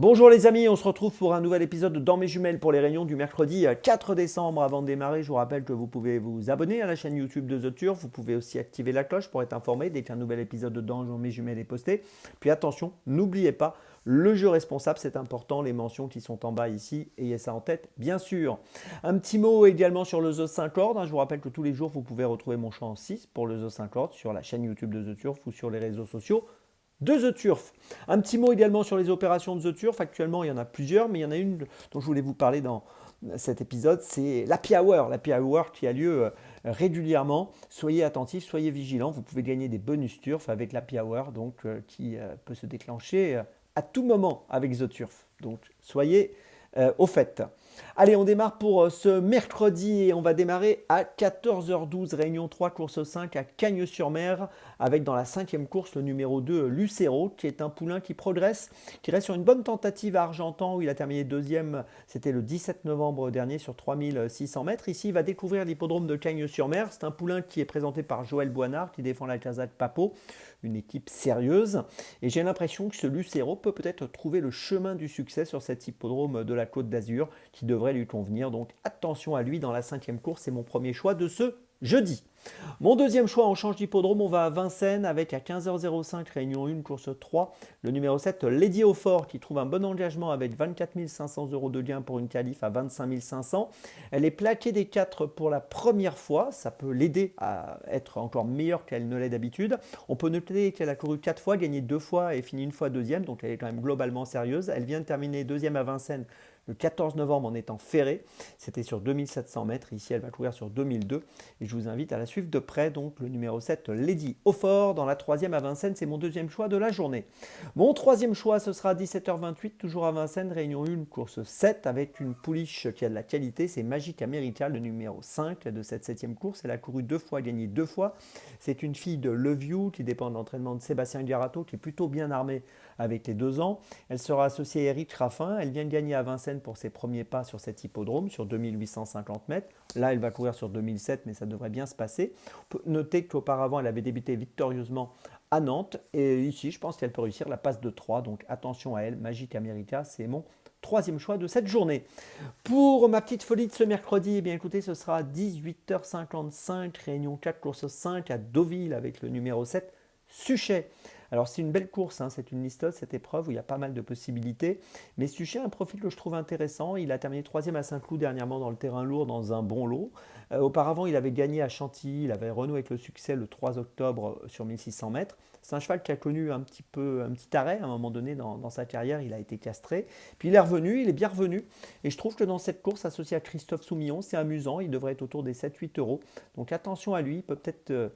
Bonjour les amis, on se retrouve pour un nouvel épisode de Dans mes jumelles pour les réunions du mercredi 4 décembre. Avant de démarrer, je vous rappelle que vous pouvez vous abonner à la chaîne YouTube de The Turf. Vous pouvez aussi activer la cloche pour être informé dès qu'un nouvel épisode de Dans mes jumelles est posté. Puis attention, n'oubliez pas, le jeu responsable, c'est important. Les mentions qui sont en bas ici, ayez ça en tête, bien sûr. Un petit mot également sur le The 5 cordes. Je vous rappelle que tous les jours, vous pouvez retrouver mon chant en 6 pour le The 5 cordes sur la chaîne YouTube de The Turf ou sur les réseaux sociaux de The Turf. Un petit mot également sur les opérations de The Turf. Actuellement, il y en a plusieurs, mais il y en a une dont je voulais vous parler dans cet épisode, c'est l'Happy Hour. L'Happy Hour qui a lieu régulièrement. Soyez attentifs, soyez vigilants. Vous pouvez gagner des bonus Turf avec l'Happy Hour, donc qui peut se déclencher à tout moment avec The Turf. Donc soyez au fait. Allez, on démarre pour ce mercredi et on va démarrer à 14h12, réunion 3, course 5 à Cagnes-sur-Mer, avec dans la cinquième course le numéro 2, Lucero, qui est un poulain qui progresse, qui reste sur une bonne tentative à Argentan, où il a terminé deuxième, c'était le 17 novembre dernier sur 3600 mètres. Ici, il va découvrir l'hippodrome de Cagnes-sur-Mer. C'est un poulain qui est présenté par Joël Boinard, qui défend la Casa de Papo, une équipe sérieuse. Et j'ai l'impression que ce Lucero peut peut-être trouver le chemin du succès sur cet hippodrome de la Côte d'Azur, qui devrait lui convenir. Donc attention à lui dans la cinquième course, c'est mon premier choix de ce jeudi. Mon deuxième choix, on change d'hippodrome, on va à Vincennes avec à 15h05, réunion 1, course 3, le numéro 7, Lady Aufort, qui trouve un bon engagement avec 24 500 euros de gain pour une qualif à 25 500. Elle est plaquée des 4 pour la première fois, ça peut l'aider à être encore meilleure qu'elle ne l'est d'habitude. On peut noter qu'elle a couru 4 fois, gagné 2 fois et fini une fois deuxième, donc elle est quand même globalement sérieuse. Elle vient de terminer deuxième à Vincennes le 14 novembre en étant ferrée. C'était sur 2700 mètres. Ici, elle va courir sur 2002. Et je vous invite à la suivre de près. Donc, le numéro 7, Lady Aufort, dans la troisième à Vincennes. C'est mon deuxième choix de la journée. Mon troisième choix, ce sera à 17h28, toujours à Vincennes, réunion 1, course 7, avec une pouliche qui a de la qualité. C'est Magic America, le numéro 5 de cette septième course. Elle a couru 2 fois, gagné 2 fois. C'est une fille de Leview qui dépend de l'entraînement de Sébastien Garato, qui est plutôt bien armée avec les 2 ans. Elle sera associée à Eric Raffin. Elle vient de gagner à Vincennes pour ses premiers pas sur cet hippodrome, sur 2850 mètres. Là, elle va courir sur 2007, mais ça devrait bien se passer. On peut noter qu'auparavant, elle avait débuté victorieusement à Nantes. Et ici, je pense qu'elle peut réussir la passe de 3. Donc attention à elle. Magic America, c'est mon troisième choix de cette journée. Pour ma petite folie de ce mercredi, eh bien écoutez, ce sera à 18h55, réunion 4, course 5 à Deauville avec le numéro 7, Suchet. Alors c'est une belle course, hein, c'est une listeuse, cette épreuve où il y a pas mal de possibilités. Mais Suchet a un profil que je trouve intéressant. Il a terminé troisième à Saint-Cloud dernièrement dans le terrain lourd, dans un bon lot. Auparavant, il avait gagné à Chantilly, il avait renoué avec le succès le 3 octobre sur 1600 mètres. C'est un cheval qui a connu un petit arrêt à un moment donné dans sa carrière, il a été castré. Puis il est revenu, il est bien revenu. Et je trouve que dans cette course associée à Christophe Soumillon, c'est amusant, il devrait être autour des 7-8 euros. Donc attention à lui, il peut peut-être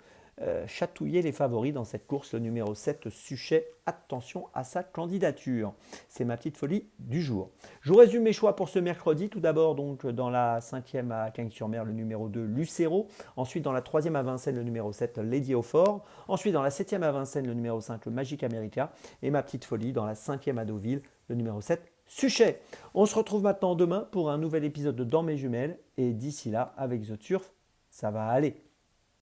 chatouiller les favoris dans cette course, le numéro 7, Suchet. Attention à sa candidature. C'est ma petite folie du jour. Je vous résume mes choix pour ce mercredi. Tout d'abord, donc, dans la 5e à Cagnes-sur-Mer, le numéro 2, Lucero. Ensuite, dans la 3e à Vincennes, le numéro 7, Lady Aufort. Ensuite, dans la 7e à Vincennes, le numéro 5, le Magic America. Et ma petite folie, dans la 5e à Deauville, le numéro 7, Suchet. On se retrouve maintenant demain pour un nouvel épisode de Dans mes jumelles. Et d'ici là, avec The Turf, ça va aller.